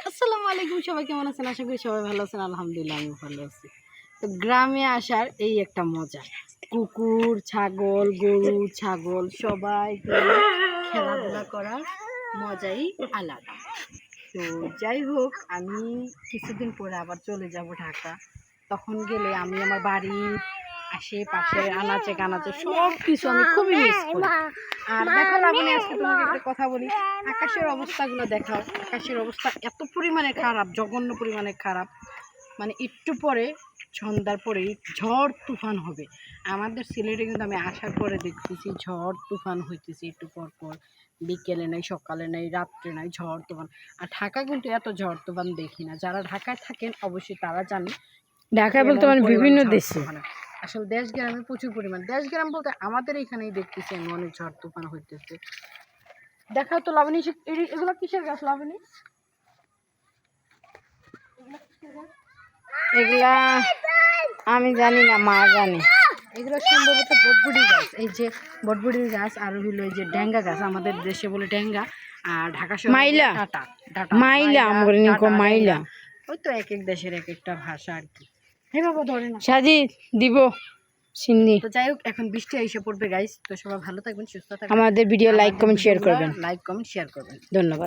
আসসালামু আলাইকুম, সবাই কেমন আছেন? আশা করি সবাই ভালো আছেন। আলহামদুলিল্লাহ আমি ভালো আছি। তো গ্রামে আসার এই একটা মজা, কুকুর ছাগল গরু ছাগল সবাই খেলাধুলা করার মজাই আলাদা। তো যাই হোক, আমি কিছুদিন পরে আবার চলে যাব ঢাকা। তখন গেলে আমি আমার বাড়ির আশেপাশে আনাচে কানাচে সব কিছু আমি খুবই মিস করি। আর দেখো লাবণী, আজকে তোমাকে একটা কথা বলি, আকাশের অবস্থাগুলো দেখাও। আকাশের অবস্থা এত পরিমাণে খারাপ, জঘন্য পরিমাণে খারাপ। মানে একটু পরে সন্ধ্যার পরেই ঝড় তুফান হবে। আমাদের সিলেটে কিন্তু আমি আসার পরে দেখতেছি ঝড় তুফান হইতেছে একটু পর পর, বিকেলে নেই সকালে নেই রাত্রে নাই ঝড় তুফান। আর ঢাকা কিন্তু এত ঝড় তুফান দেখি না। যারা ঢাকায় থাকেন অবশ্যই তারা জানে, ঢাকায় বলতে মানে বিভিন্ন দেশে আসলে দেশ গ্রামে প্রচুর পরিমাণ, দেশ গ্রাম বলতে আমাদের এখানেই দেখতেছি আমি অনেক ঝড় তুফান হইতেছে। দেখাও তো লাবণী, এগুলো কিসের গাছ লাবণী? এগুলা আমি জানি না, মা জানে। এগুলো সম্ভবত বটবুড়ি গাছ। এই যে বটবুড়ির গাছ, আর হইলো এই যে ড্যাঙ্গা গাছ, আমাদের দেশে বলে ড্যাঙ্গা, আর ঢাকা শহরে মাইলা টাটা টাটা মাইলা আমগো মাইলা। ওই তো এক এক দেশের এক একটা ভাষা আর কি। হে বাবা ধরে না, সাজি দিব সিন্নি। তো যাই হোক, এখন বৃষ্টি এসে পড়বে গাইস। তো সবাই ভালো থাকবেন, সুস্থ থাকবেন। আমাদের ভিডিও লাইক কমেন্ট শেয়ার করবেন। লাইক কমেন্ট শেয়ার করবেন। ধন্যবাদ।